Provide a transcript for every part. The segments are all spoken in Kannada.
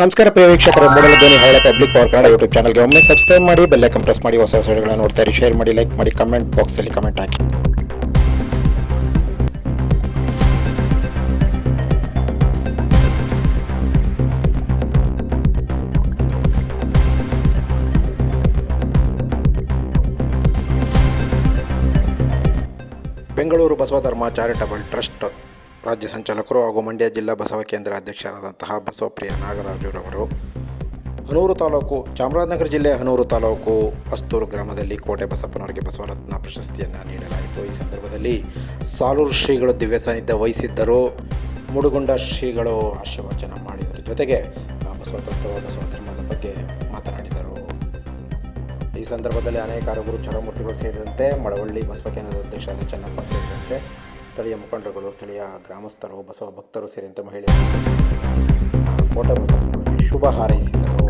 ನಮಸ್ಕಾರ ಪ್ರಿಯ ವೀಕ್ಷಕರೇ, ಮೂಡಲ ಧ್ವನಿ ಹಳೆ ಪಬ್ಲಿಕ್ ಪವರ್ ಕನ್ನಡ ಯೂಟ್ಯೂಬ್ ಚಾನಲ್ಗೆ ಒಮ್ಮೆ ಸಬ್ಸ್ಕ್ರೈಬ್ ಮಾಡಿ, ಬೆಲ್ ಐಕಾನ್ ಪ್ರೆಸ್ ಮಾಡಿ, ಹೊಸ ವಿಡಿಯೋಗಳನ್ನು ನೋಡ್ತಾ ಇರಿ. ಶೇರ್ ಮಾಡಿ, ಲೈಕ್ ಮಾಡಿ, ಕಮೆಂಟ್ ಬಾಕ್ಸಲ್ಲಿ ಕಮೆಂಟ್ ಹಾಕಿ. ಬೆಂಗಳೂರು ಬಸವ ಧರ್ಮ ಚಾರಿಟಬಲ್ ಟ್ರಸ್ಟ್ ರಾಜ್ಯ ಸಂಚಾಲಕರು ಹಾಗೂ ಮಂಡ್ಯ ಜಿಲ್ಲಾ ಬಸವ ಕೇಂದ್ರ ಅಧ್ಯಕ್ಷರಾದಂತಹ ಬಸವಪ್ರಿಯ ನಾಗರಾಜುರವರು ಹನೂರು ತಾಲೂಕು, ಚಾಮರಾಜನಗರ ಜಿಲ್ಲೆಯ ಹನೂರು ತಾಲೂಕು ಅಸ್ತೂರು ಗ್ರಾಮದಲ್ಲಿ ಕೋಟೆ ಬಸಪ್ಪನವರಿಗೆ ಬಸವರತ್ನ ಪ್ರಶಸ್ತಿಯನ್ನು ನೀಡಲಾಯಿತು. ಈ ಸಂದರ್ಭದಲ್ಲಿ ಸಾಲೂರು ಶ್ರೀಗಳು ದಿವ್ಯ ಸಾನ್ನಿಧ್ಯ ವಹಿಸಿದ್ದರು. ಮುಡುಗುಂಡ ಶ್ರೀಗಳು ಆಶೀರ್ವಚನ ಮಾಡಿದರ ಜೊತೆಗೆ ಬಸವ ತತ್ವ, ಬಸವ ಧರ್ಮದ ಬಗ್ಗೆ ಮಾತನಾಡಿದರು. ಈ ಸಂದರ್ಭದಲ್ಲಿ ಅನೇಕ ಗುರು ಚರಮೂರ್ತಿಗಳು ಸೇರಿದಂತೆ ಮಳವಳ್ಳಿ ಬಸವ ಕೇಂದ್ರದ ಅಧ್ಯಕ್ಷರಾದ ಚೆನ್ನಪ್ಪ ಸೇರಿದಂತೆ ಸ್ಥಳೀಯ ಮುಖಂಡರುಗಳು, ಸ್ಥಳೀಯ ಗ್ರಾಮಸ್ಥರು, ಬಸವ ಭಕ್ತರು ಸೇರಿದಂತೆ ಮಹಿಳೆಯರು ಕೋಟೆ ಬಸಪ್ಪನವರಿಗೆ ಶುಭ ಹಾರೈಸಿದರು.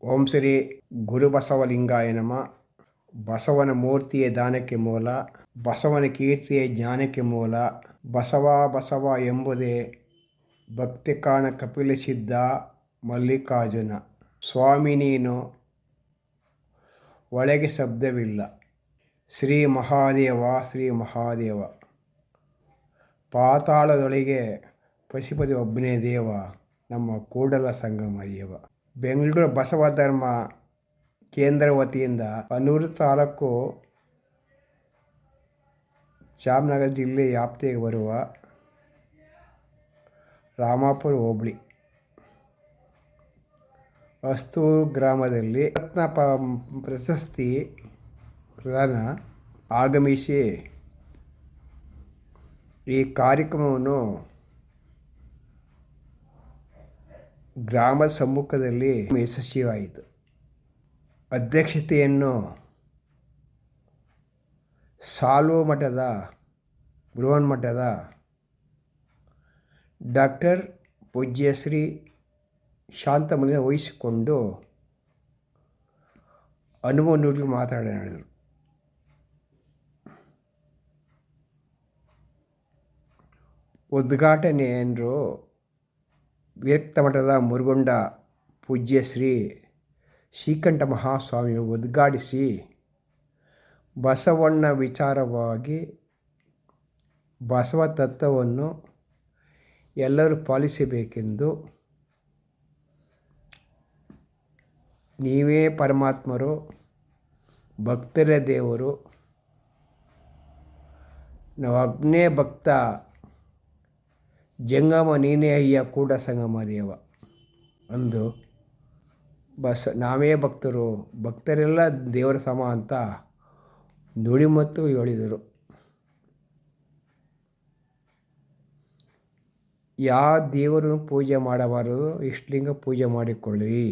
ಓಂ ಶ್ರೀ ಗುರುಬಸವಲಿಂಗಾಯ ನಮಃ. ಬಸವನ ಮೂರ್ತಿಯ ದಾನಕ್ಕೆ ಮೂಲ, ಬಸವನ ಕೀರ್ತಿಯ ಜ್ಞಾನಕ್ಕೆ ಮೂಲ. ಬಸವ ಎಂಬುದೇ ಭಕ್ತಿ ಕಾಣ ಕಪಿಲ ಸಿದ್ಧ ಮಲ್ಲಿಕಾರ್ಜುನ. ಸ್ವಾಮಿ ನೀನು ಒಳಗೆ ಶಬ್ದವಿಲ್ಲ. ಶ್ರೀ ಮಹಾದೇವ ಪಾತಾಳದೊಳಗೆ ಪಶುಪತಿ ಒಬ್ಬನೇ ದೇವ, ನಮ್ಮ ಕೂಡಲ ಸಂಗಮ ದೇವ. ಬೆಂಗಳೂರು ಬಸವ ಧರ್ಮ ಕೇಂದ್ರ ವತಿಯಿಂದ ಹನೂರು ತಾಲೂಕು, ಚಾಮರಾಜನಗರ ಜಿಲ್ಲೆ ವ್ಯಾಪ್ತಿಗೆ ಬರುವ ರಾಮಾಪುರ ಹೋಬಳಿ ಅಸ್ತೂರು ಗ್ರಾಮದಲ್ಲಿ ರತ್ನ ಪ್ರಶಸ್ತಿ ಪ್ರದಾನ ಆಗಮಿಸಿ ಈ ಕಾರ್ಯಕ್ರಮವನ್ನು ಗ್ರಾಮದ ಸಮ್ಮುಖದಲ್ಲಿ ಯಶಸ್ವಿಯಾಯಿತು. ಅಧ್ಯಕ್ಷತೆಯನ್ನು ಸಾಲೂರು ಮಠದ ಬೃಹನ್ಮಠದ ಡಾಕ್ಟರ್ ಪೂಜ್ಯಶ್ರೀ ಶಾಂತಮುನಿ ವಹಿಸಿಕೊಂಡು ಅನುಭವ ನುಡಿ ಮಾತನಾಡಿದರು. ಉದ್ಘಾಟನೆಯನ್ನು ವಿರಕ್ತ ಮಠದ ಮುರುಗೊಂಡ ಪೂಜ್ಯ ಶ್ರೀ ಶ್ರೀಕಂಠ ಮಹಾಸ್ವಾಮಿಗಳು ಉದ್ಘಾಟಿಸಿ ಬಸವಣ್ಣ ವಿಚಾರವಾಗಿ ಬಸವ ತತ್ವವನ್ನು ಎಲ್ಲರೂ ಪಾಲಿಸಬೇಕೆಂದು, ನೀವೇ ಪರಮಾತ್ಮರು, ಭಕ್ತರ ದೇವರು, ನಾವು ಅಗ್ನೇ ಭಕ್ತ, ಜಂಗಮ ನೀನೇ ಅಯ್ಯ ಕೂಡ ಸಂಗಮ ದೇವ ಅಂದು ನಾವೇ ಭಕ್ತರು, ಭಕ್ತರೆಲ್ಲ ದೇವರ ಸಮ ಅಂತ ನುಡಿ ಮತ್ತು ಹೇಳಿದರು. ಯಾವ ದೇವರನ್ನು ಪೂಜೆ ಮಾಡಬಾರದು, ಇಷ್ಟಲಿಂಗ ಪೂಜೆ ಮಾಡಿಕೊಳ್ಳಿ.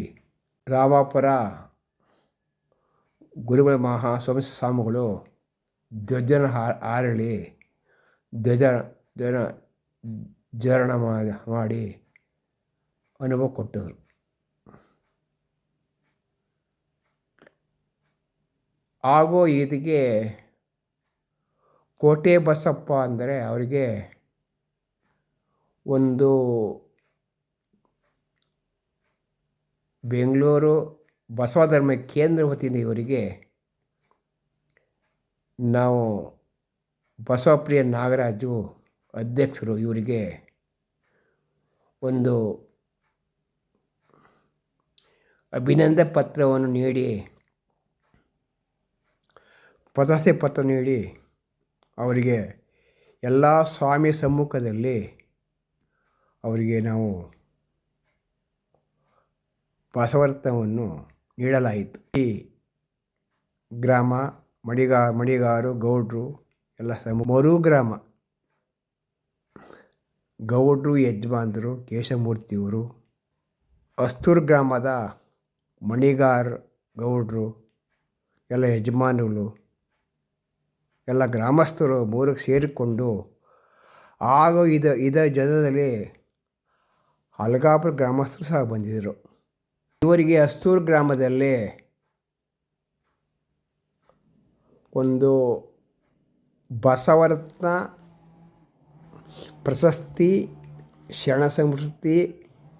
ರಾಮಾಪುರ ಗುರುಗಳ ಸ್ವಾಮಿಗಳು ಧ್ವಜನ ಹಾರಳಿ ಧ್ವಜಾರೋಹಣ ಮಾಡಿ ಅನುಭವ ಕೊಟ್ಟರು. ಹಾಗೂ ಇದಕ್ಕೆ ಕೋಟೆ ಬಸಪ್ಪ ಅಂದರೆ ಅವರಿಗೆ ಒಂದು ಬೆಂಗಳೂರು ಬಸವ ಧರ್ಮ ಕೇಂದ್ರ ವತಿಯಿಂದ ಇವರಿಗೆ ನಾವು ಬಸವಪ್ರಿಯ ನಾಗರಾಜು ಅಧ್ಯಕ್ಷರು ಇವರಿಗೆ ಒಂದು ಅಭಿನಂದನೆ ಪತ್ರವನ್ನು ನೀಡಿ ಪ್ರಶಸ್ತಿ ಪತ್ರ ನೀಡಿ ಅವರಿಗೆ ಎಲ್ಲ ಸ್ವಾಮಿ ಸಮ್ಮುಖದಲ್ಲಿ ಅವರಿಗೆ ನಾವು ಬಸವರತ್ನವನ್ನು ನೀಡಲಾಯಿತು. ಈ ಗ್ರಾಮ ಮಡಿಗಾರು ಗೌಡ್ರು ಎಲ್ಲ ಮರು ಗ್ರಾಮ ಗೌಡ್ರು ಯಜಮಾನರು ಕೇಶಮೂರ್ತಿಯವರು, ಅಸ್ತೂರು ಗ್ರಾಮದ ಮಣಿಗಾರ್ ಗೌಡ್ರು ಎಲ್ಲ ಯಜಮಾನಗಳು ಎಲ್ಲ ಗ್ರಾಮಸ್ಥರು ಮೂರಕ್ಕೆ ಸೇರಿಕೊಂಡು ಆಗ ಇದರ ಜೊತೆಯಲ್ಲಿ ಅಲಗಾಪುರ ಗ್ರಾಮಸ್ಥರು ಸಹ ಬಂದಿದ್ದರು. ಇವರಿಗೆ ಅಸ್ತೂರು ಗ್ರಾಮದಲ್ಲಿ ಒಂದು ಬಸವರತ್ನ ಪ್ರಶಸ್ತಿ ಶರಣ ಸಂಸ್ಕೃತಿ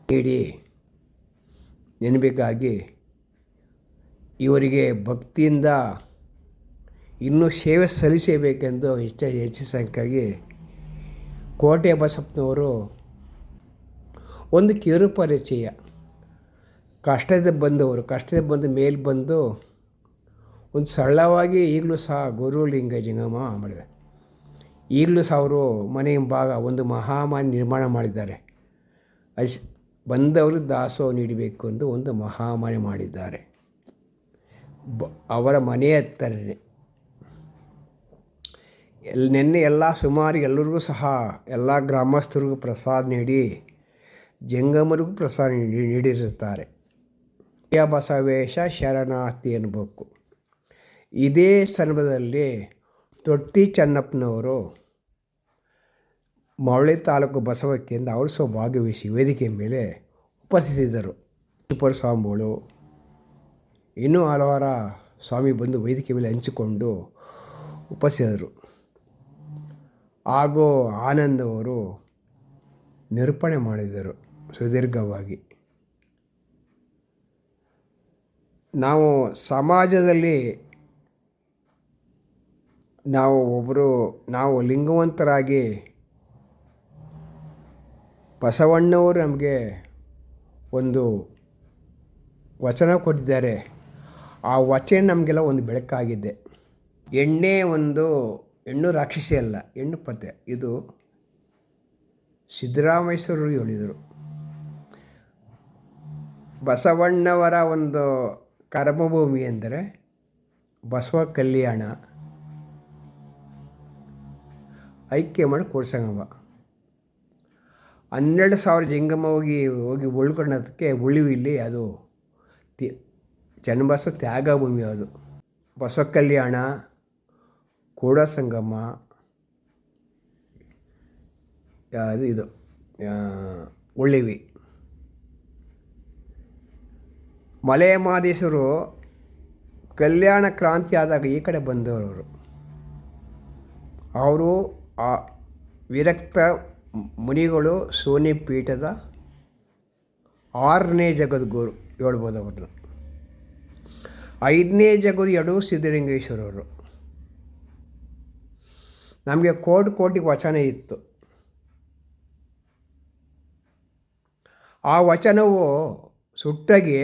ನೀಡಿ ನೆನಪಿಗಾಗಿ ಇವರಿಗೆ ಭಕ್ತಿಯಿಂದ ಇನ್ನೂ ಸೇವೆ ಸಲ್ಲಿಸಬೇಕೆಂದು ಹೆಚ್ಚಿಸಕ್ಕಾಗಿ ಕೋಟೆ ಬಸಪ್ಪನವರು ಒಂದು ಕಿರುಪರಿಚಯ ಕಷ್ಟದ ಬಂದು ಮೇಲೆ ಬಂದು ಒಂದು ಸರಳವಾಗಿ ಈಗಲೂ ಸಹ ಗುರುಲಿಂಗ ಜಂಗಮ ಮಾಡಿದ್ದಾರೆ. ಈಗಲೂ ಸಹ ಅವರು ಮನೆ ಭಾಗ ಒಂದು ಮಹಾಮಾನಿ ನಿರ್ಮಾಣ ಮಾಡಿದ್ದಾರೆ. ಬಂದವರು ದಾಸೋಹ ನೀಡಬೇಕು ಎಂದು ಒಂದು ಮಹಾಮಾನಿ ಮಾಡಿದ್ದಾರೆ. ಅವರ ಮನೆಯ ಹತ್ತಿರನೇ ನಿನ್ನೆ ಸುಮಾರು ಎಲ್ಲರಿಗೂ ಸಹ ಎಲ್ಲ ಗ್ರಾಮಸ್ಥರಿಗೂ ಪ್ರಸಾದ ನೀಡಿ ಜಂಗಮರಿಗೂ ಪ್ರಸಾದ ನೀಡಿರುತ್ತಾರೆ. ಬಸವೇಶ ಶರಣಾರ್ಥಿ ಅನ್ಬೇಕು. ಇದೇ ಸಂದರ್ಭದಲ್ಲಿ ತೊಟ್ಟಿ ಚೆನ್ನಪ್ಪನವರು ಮವಳ್ಳಿ ತಾಲೂಕು ಬಸವಕ್ಕೆಂದು ಅವರು ಸಹ ಭಾಗವಹಿಸಿ ವೇದಿಕೆ ಮೇಲೆ ಉಪಸ್ಥಿತಿದ್ದರು. ಸೂಪರ್ ಸ್ವಾಮಿಗಳು ಇನ್ನೂ ಹಲವಾರು ಸ್ವಾಮಿ ಬಂದು ವೇದಿಕೆ ಮೇಲೆ ಹಂಚಿಕೊಂಡು ಉಪಸ್ಥಿತರು. ಹಾಗೂ ಆನಂದ್ ಅವರು ನಿರೂಪಣೆ ಮಾಡಿದರು ಸುದೀರ್ಘವಾಗಿ. ನಾವು ಸಮಾಜದಲ್ಲಿ ನಾವು ಲಿಂಗವಂತರಾಗಿ ಬಸವಣ್ಣವರು ನಮಗೆ ಒಂದು ವಚನ ಕೊಟ್ಟಿದ್ದಾರೆ. ಆ ವಚನ ನಮಗೆಲ್ಲ ಒಂದು ಬೆಳಕಾಗಿದೆ. ಹೆಣ್ಣು ರಾಕ್ಷಸಿ ಅಲ್ಲ, ಹೆಣ್ಣು ಪತೆ. ಇದು ಸಿದ್ದರಾಮೇಶ್ವರರು ಹೇಳಿದರು. ಬಸವಣ್ಣವರ ಒಂದು ಕರ್ಮಭೂಮಿ ಎಂದರೆ ಬಸವ ಕಲ್ಯಾಣ, ಐಕ್ಯ ಮಾಡಿ ಕೊಡ್ಸಂಗವ. 12,000 ಜಂಗಮ ಹೋಗಿ ಉಳ್ಕೊಳ್ಳೋದಕ್ಕೆ ಉಳಿವಿಲ್ಲಿ ಅದು ಚನ್ನಬಸವ ತ್ಯಾಗ ಭೂಮಿ. ಅದು ಬಸವ ಕಲ್ಯಾಣ, ಕೂಡ ಸಂಗಮ, ಇದು ಉಳಿವಿ. ಮಲೆ ಮಹದೇಶ್ವರು ಕಲ್ಯಾಣ ಕ್ರಾಂತಿ ಆದಾಗ ಈ ಕಡೆ ಬಂದವರು. ಅವರು ಆ ವಿರಕ್ತ ಮುನಿಗಳು ಸೋನಿ ಪೀಠದ 6ನೇ ಜಗದ್ಗುರು ಹೇಳ್ಬೋದು. ಅವ್ರನ್ನ 5ನೇ ಜಗದ್ಗುರು ಯಡೂರು ಸಿದ್ದಲಿಂಗೇಶ್ವರವರು. ನಮಗೆ ಕೋಟಿ ವಚನ ಇತ್ತು. ಆ ವಚನವು ಸುಟ್ಟಾಗಿ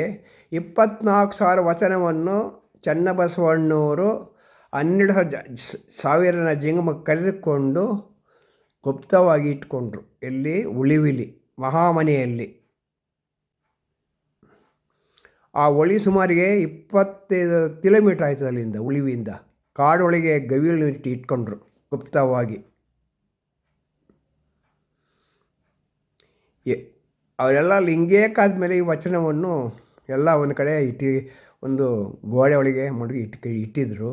24,000 ವಚನವನ್ನು ಚನ್ನಬಸವಣ್ಣವರು 12,000 ಜಂಗಮ ಕರೆದುಕೊಂಡು ಗುಪ್ತವಾಗಿ ಇಟ್ಕೊಂಡ್ರು. ಎಲ್ಲಿ? ಉಳಿವಿಲಿ ಮಹಾಮನೆಯಲ್ಲಿ. ಆ ಒಳಿ ಸುಮಾರಿಗೆ 25 ಕಿಲೋಮೀಟ್ರ್ ಆಯ್ತದೆ ಅಲ್ಲಿಂದ, ಉಳಿವಿಂದ. ಕಾಡೊಳಗೆ ಗವಿಗಳು ಇಟ್ಕೊಂಡ್ರು ಗುಪ್ತವಾಗಿ. ಅವರೆಲ್ಲ ಲಿಂಗೇಕಾದ ಮೇಲೆ ಈ ವಚನವನ್ನು ಎಲ್ಲ ಒಂದು ಕಡೆ ಒಂದು ಗೋಡೆ ಒಳಗೆ ಮಡಗಿ ಇಟ್ಟಿದ್ರು.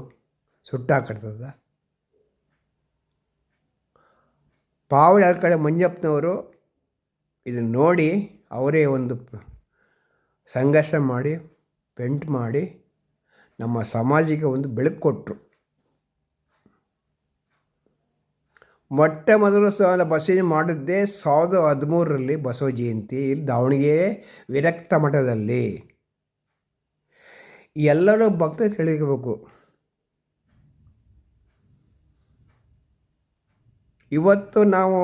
ಸುಟ್ಟಾಕರ್ತದ. ಪಾವಳಿ ಆ ಕಡೆ ಮಂಜಪ್ಪನವರು ಇದನ್ನು ನೋಡಿ ಅವರೇ ಒಂದು ಸಂಘರ್ಷ ಮಾಡಿ ಪೆಂಟ್ ಮಾಡಿ ನಮ್ಮ ಸಮಾಜಕ್ಕೆ ಒಂದು ಬೆಳಕು ಕೊಟ್ಟರು. ಮೊಟ್ಟ ಮೊದಲು ಬಸವ ಮಾಡಿದ್ದೇ 2013ರಲ್ಲಿ ಬಸವ ಜಯಂತಿ ಇಲ್ಲಿ ದಾವಣಗೆರೆ ವಿರಕ್ತ ಮಠದಲ್ಲಿ. ಎಲ್ಲರೂ ಭಕ್ತರು ತಿಳಿಯಬೇಕು. ಇವತ್ತು ನಾವು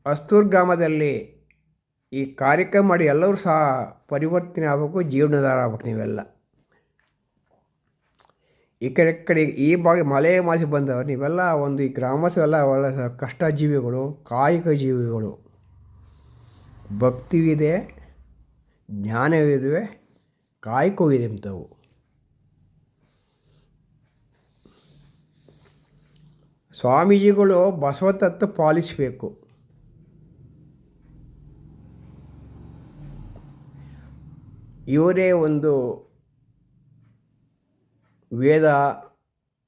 ಅಸ್ತೂರು ಗ್ರಾಮದಲ್ಲಿ ಈ ಕಾರ್ಯಕ್ರಮ ಮಾಡಿ ಎಲ್ಲರೂ ಸಹ ಪರಿವರ್ತನೆ ಆಗಬೇಕು, ಜೀವನಧಾರ ಆಗ್ಬೇಕು. ನೀವೆಲ್ಲ ಈ ಕಡೆ ಈ ಭಾಗ ಮಲೆ ಮಾಸಿ ಬಂದವರು ನೀವೆಲ್ಲ ಒಂದು ಈ ಗ್ರಾಮಸ್ಥರೆಲ್ಲ ಒಳ್ಳೆ ಕಷ್ಟ ಜೀವಿಗಳು, ಕಾಯಿಕ ಜೀವಿಗಳು. ಭಕ್ತಿವಿದೆ, ಜ್ಞಾನವಿದೆ, ಕಾಯಕವೂ ಇದೆ ಇಂಥವು. ಸ್ವಾಮೀಜಿಗಳು ಬಸವ ತತ್ವ ಪಾಲಿಸಬೇಕು. ಇವರೇ ಒಂದು ವೇದ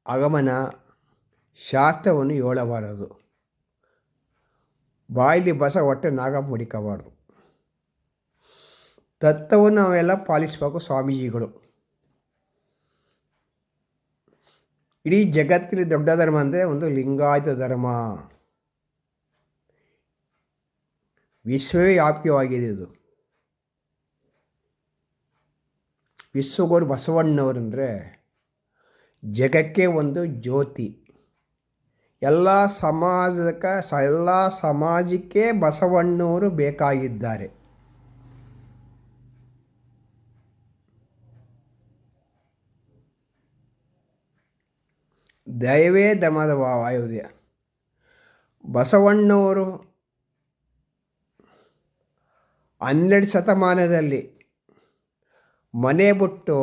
ಆಗಮನ ಶಾಸ್ತ್ರವನ್ನು ಹೇಳಬಾರದು. ಬಾಯಲ್ಲಿ ಬಸ ಹೊಟ್ಟೆ ನಾಗ ಮುಡಿಕಬಾರ್ದು. ತತ್ವವನ್ನು ನಾವೆಲ್ಲ ಪಾಲಿಸಬೇಕು ಸ್ವಾಮೀಜಿಗಳು. ಇಡೀ ಜಗತ್ತಿನ ದೊಡ್ಡ ಧರ್ಮ ಅಂದರೆ ಒಂದು ಲಿಂಗಾಯತ ಧರ್ಮ. ವಿಶ್ವವೇ ವ್ಯಾಪ್ಯವಾಗಿದೆ ಇದು. ವಿಶ್ವಗುರು ಬಸವಣ್ಣವರಂದರೆ ಜಗಕ್ಕೆ ಒಂದು ಜ್ಯೋತಿ. ಎಲ್ಲ ಸಮಾಜಕ್ಕೆ ಬಸವಣ್ಣವರು ಬೇಕಾಗಿದ್ದಾರೆ. ದಯವೇ ಧರ್ಮದ ವಾಯುವ್ಯ. ಬಸವಣ್ಣವರು 12 ಶತಮಾನದಲ್ಲಿ ಮನೆ ಬಿಟ್ಟು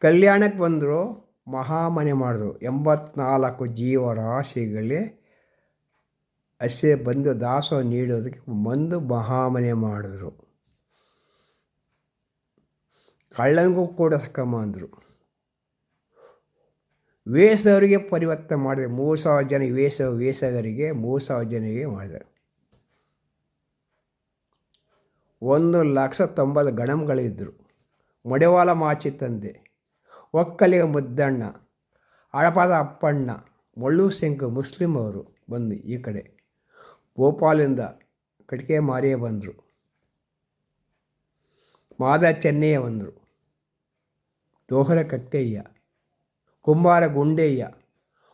ಕಲ್ಯಾಣಕ್ಕೆ ಬಂದರು, ಮಹಾಮನೆ ಮಾಡಿದ್ರು. 84 ಜೀವರಾಶಿಗಳೇ ಹಸೆ ಬಂದು ದಾಸೋಹ ನೀಡೋದಕ್ಕೆ ಬಂದು ಮಹಾಮನೆ ಮಾಡಿದ್ರು. ಕಳ್ಳನಿಗೂ ಕೂಡ ಸಕ್ಕಮ್ಮ ಅಂದರು. ವೇಷವರಿಗೆ ಪರಿವರ್ತನೆ ಮಾಡಿದೆ. 3000 ಜನ ವೇಷಗರಿಗೆ 3000 ಜನರಿಗೆ ಮಾಡಿದ್ದಾರೆ. 190 ಗಣಂಗಳಿದ್ದರು. ಮಡಿವಾಳ ಮಾಚಿ ತಂದೆ, ಒಕ್ಕಲಿಗ ಮುದ್ದಣ್ಣ, ಹಳಪದ ಅಪ್ಪಣ್ಣ, ಮಳ್ಳು ಶಂಕ ಮುಸ್ಲಿಂ ಅವರು ಬಂದು ಈ ಕಡೆ ಭೋಪಾಲಿಂದ ಕಟಿಕೆ ಮಾರಿಯೇ ಬಂದರು. ಮಾದ ಚೆನ್ನಯ್ಯ ಬಂದರು. ದೋಹರ ಕಕ್ಕಯ್ಯ, ಕುಂಬಾರ ಗುಂಡಯ್ಯ,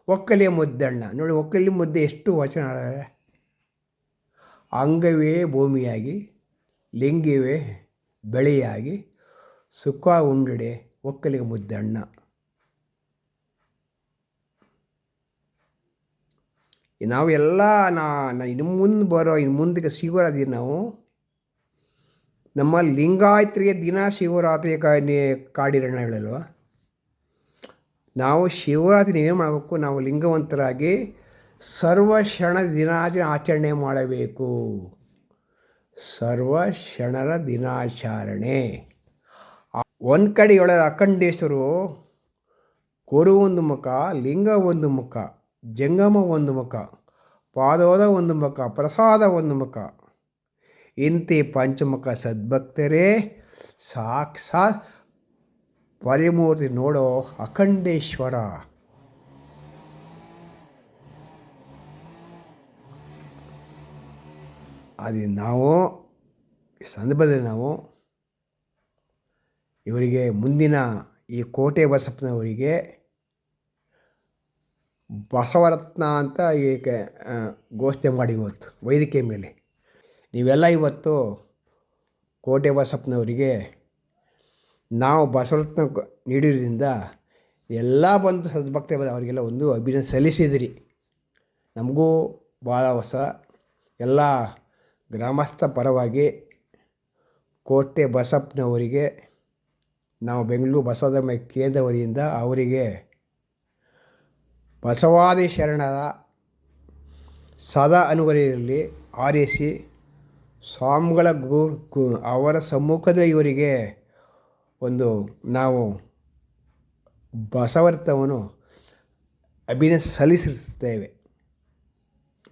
ಒಕ್ಕಲಿಗ ಮುದ್ದಣ್ಣ. ನೋಡಿ, ಒಕ್ಕಲಿ ಮುದ್ದೆ ಎಷ್ಟು ವಚನ ಆಡಿದ್ದಾರೆ. ಅಂಗವೇ ಭೂಮಿಯಾಗಿ, ಲಿಂಗಿವೇ ಬೆಳೆಯಾಗಿ, ಸುಖ ಉಂಡಡೆ ಒಕ್ಕಲಿಗ ಮುದ್ದಣ್ಣ. ನಾವೆಲ್ಲ ಇನ್ನು ಮುಂದಕ್ಕೆ ಶಿವರಾತ್ರಿ ನಾವು ನಮ್ಮ ಲಿಂಗಾಯತರಿಗೆ ದಿನ ಶಿವರಾತ್ರಿ ಕಾಡಿರೋಣ ಹೇಳಲ್ವ. ನಾವು ಶಿವರಾತ್ರಿ ಏನು ಮಾಡಬೇಕು? ನಾವು ಲಿಂಗವಂತರಾಗಿ ಸರ್ವಶರಣ ದಿನಾಚರಣೆ ಮಾಡಬೇಕು. ಸರ್ವಶರಣರ ದಿನಾಚರಣೆ. ಒಂದು ಕಡೆ ಹೇಳೋದು ಅಖಂಡೇಶ್ವರು, ಗುರು ಒಂದು ಮುಖ, ಲಿಂಗ ಒಂದು ಮುಖ, ಜಂಗಮ ಒಂದು ಮುಖ, ಪಾದೋದ ಒಂದು ಮುಖ, ಪ್ರಸಾದ ಒಂದು ಮುಖ. ಇಂತಿ ಪಂಚಮುಖ ಸದ್ಭಕ್ತರೇ ಸಾಕ್ಷಾತ್ ಪರಿಮೂರ್ತಿ ನೋಡೋ ಅಖಂಡೇಶ್ವರ. ಅದು ನಾವು ಈ ಸಂದರ್ಭದಲ್ಲಿ ನಾವು ಇವರಿಗೆ ಮುಂದಿನ ಈ ಕೋಟೆ ಬಸಪ್ಪನವರಿಗೆ ಬಸವರತ್ನ ಅಂತ ಈಗ ಘೋಷಣೆ ಮಾಡಿ ಇವತ್ತು ವೇದಿಕೆ ಮೇಲೆ ನೀವೆಲ್ಲ ಇವತ್ತು ಕೋಟೆ ಬಸಪ್ಪನವರಿಗೆ ನಾವು ಬಸವರತ್ನ ನೀಡಿರೋದ್ರಿಂದ ಎಲ್ಲ ಬಂದು ಸದ್ಭಕ್ತ ಅವರಿಗೆಲ್ಲ ಒಂದು ಅಭಿನಂದನೆ ಸಲ್ಲಿಸಿದಿರಿ. ನಮಗೂ ಭಾಳ ಹೊಸ ಎಲ್ಲ ಗ್ರಾಮಸ್ಥ ಪರವಾಗಿ ಕೋಟೆ ಬಸಪ್ಪನವರಿಗೆ ನಾವು ಬೆಂಗಳೂರು ಬಸವಧರ್ಮ ಕೇಂದ್ರ ವತಿಯಿಂದ ಅವರಿಗೆ ಬಸವಾದಿ ಶರಣರ ಸದಾ ಅನುಗ್ರಹದಲ್ಲಿ ಆರೈಸಿ ಸ್ವಾಮಿಗಳ ಅವರ ಸಮ್ಮುಖದಲ್ಲಿ ಇವರಿಗೆ ಒಂದು ನಾವು ಬಸವರತ್ನವನ್ನು ಸಲ್ಲಿಸುತ್ತೇವೆ.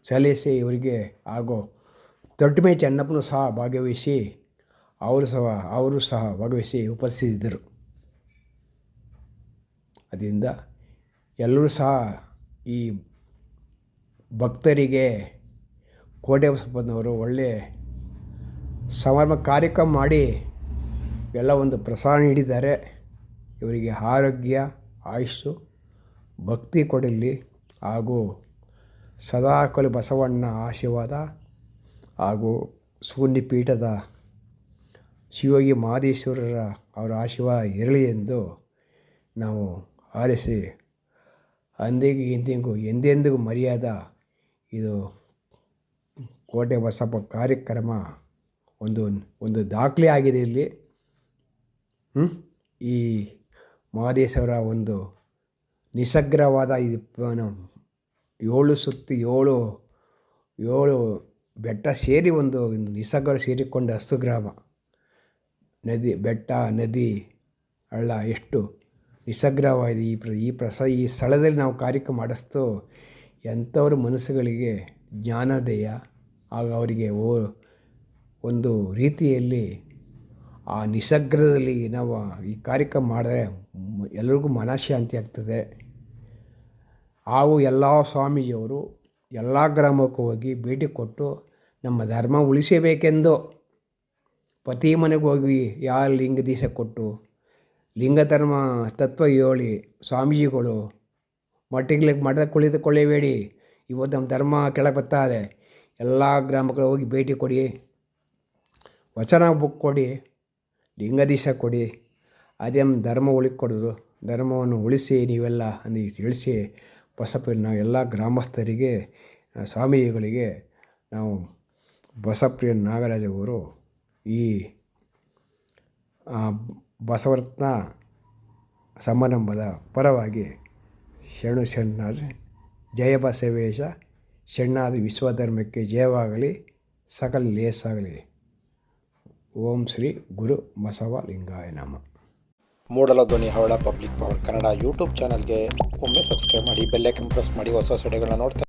ಸಲ್ಲಿಸಿ ಇವರಿಗೆ ಹಾಗೂ ತೊಟ್ಟಮೆ ಚೆನ್ನಪ್ಪನೂ ಸಹ ಭಾಗವಹಿಸಿ ಅವರು ಸಹ ಭಾಗವಹಿಸಿ ಉಪಸ್ಥಿತಿದ್ದರು. ಅದರಿಂದ ಎಲ್ಲರೂ ಸಹ ಈ ಭಕ್ತರಿಗೆ ಕೋಟೆ ಬಸಪ್ಪನವರು ಒಳ್ಳೆಯ ಸಮಾರಂಭ ಕಾರ್ಯಕ್ರಮ ಮಾಡಿ ಎಲ್ಲ ಒಂದು ಪ್ರಸಾರ ನೀಡಿದ್ದಾರೆ. ಇವರಿಗೆ ಆರೋಗ್ಯ ಆಯುಷ್ಸು ಭಕ್ತಿ ಕೊಡಲಿ ಹಾಗೂ ಸದಾಕಾಲ ಬಸವಣ್ಣ ಆಶೀರ್ವಾದ ಹಾಗೂ ಸುಗುಂಡಿ ಪೀಠದ ಶಿವಯೋಗಿ ಮಹದೇಶ್ವರರ ಅವರ ಆಶೀರ್ವಾದ ಇರಲಿ ಎಂದು ನಾವು ಹಾರೈಸಿ ಎಂದೆಂದಿಗೂ ಮರೆಯಾದ ಇದು ಕೋಟೆ ಬಸಪ್ಪ ಕಾರ್ಯಕ್ರಮ ಒಂದು ದಾಖಲೆ ಆಗಿದೆ ಇಲ್ಲಿ. ಈ ಮಹದೇಶ್ವರ ಒಂದು ನಿಸಗ್ರವಾದ ಏಳು ಬೆಟ್ಟ ಸೇರಿ ಒಂದು ನಿಸರ್ಗ ಸೇರಿಕೊಂಡ ಹಸುಗ್ರಾಮ ನದಿ ಬೆಟ್ಟ ನದಿ ಹಳ್ಳ ಎಷ್ಟು ನಿಸರ್ಗವಾಗಿದೆ. ಈ ಸ್ಥಳದಲ್ಲಿ ನಾವು ಕಾರ್ಯಕ್ರಮ ಮಾಡಿಸ್ತು ಎಂಥವ್ರ ಮನಸ್ಸುಗಳಿಗೆ ಜ್ಞಾನೋದಯ ಆಗ ಅವರಿಗೆ ಒಂದು ರೀತಿಯಲ್ಲಿ ಆ ನಿಸರ್ಗದಲ್ಲಿ ನಾವು ಈ ಕಾರ್ಯಕ್ರಮ ಮಾಡಿದ್ರೆ ಎಲ್ಲರಿಗೂ ಮನಃಶಾಂತಿ ಆಗ್ತದೆ. ಹಾಗೂ ಎಲ್ಲ ಸ್ವಾಮೀಜಿಯವರು ಎಲ್ಲ ಗ್ರಾಮಕ್ಕೂ ಹೋಗಿ ಭೇಟಿ ಕೊಟ್ಟು ನಮ್ಮ ಧರ್ಮ ಉಳಿಸಬೇಕೆಂದು ಪ್ರತಿ ಮನೆಗೆ ಹೋಗಿ ಯಾವ ಲಿಂಗ ದೀಕ್ಷೆ ಕೊಟ್ಟು ಲಿಂಗ ಧರ್ಮ ತತ್ವ ಹೇಳಿ ಸ್ವಾಮೀಜಿಗಳು ಮಠ ಕುಳಿತುಕೊಳ್ಳಬೇಡಿ, ಇವತ್ತು ನಮ್ಮ ಧರ್ಮ ಕೆಳಗೆ ಬರ್ತಾಯಿದೆ, ಎಲ್ಲ ಗ್ರಾಮಗಳು ಹೋಗಿ ಭೇಟಿ ಕೊಡಿ, ವಚನ ಬುಕ್ ಕೊಡಿ, ಲಿಂಗ ದೀಕ್ಷೆ ಕೊಡಿ, ಅದೇ ನಮ್ಮ ಧರ್ಮ ಉಳಿಕೊಡೋದು, ಧರ್ಮವನ್ನು ಉಳಿಸಿ ನೀವೆಲ್ಲ ಅಂದು ತಿಳಿಸಿ ಬಸಪ್ರಿಯ ಎಲ್ಲ ಗ್ರಾಮಸ್ಥರಿಗೆ ಸ್ವಾಮೀಜಿಗಳಿಗೆ ನಾವು ಬಸಪ್ರಿಯ ನಾಗರಾಜ ಅವರು ಈ ಬಸವರತ್ನ ಸಮಾರಂಭದ ಪರವಾಗಿ ಶರಣಾದ ಜಯ ಬಸವೇಶ ಶರಣಾದ ವಿಶ್ವಧರ್ಮಕ್ಕೆ ಜಯವಾಗಲಿ, ಸಕಲ ಲೇಸಾಗಲಿ. ಓಂ ಶ್ರೀ ಗುರು ಬಸವಲಿಂಗಾಯ ನಮಃ. ಮೂಡಲ ಧ್ವನಿ ಹವಳ ಪಬ್ಲಿಕ್ ಪವರ್ ಕನ್ನಡ ಯೂಟ್ಯೂಬ್ ಚಾನಲ್ಗೆ ಒಮ್ಮೆ ಸಬ್ಸ್ಕ್ರೈಬ್ ಮಾಡಿ, ಬೆಲ್ ಐಕಾನ್ ಪ್ರೆಸ್ ಮಾಡಿ, ಹೊಸ ವಿಡಿಯೋಗಳನ್ನ ನೋಡ್ತಾ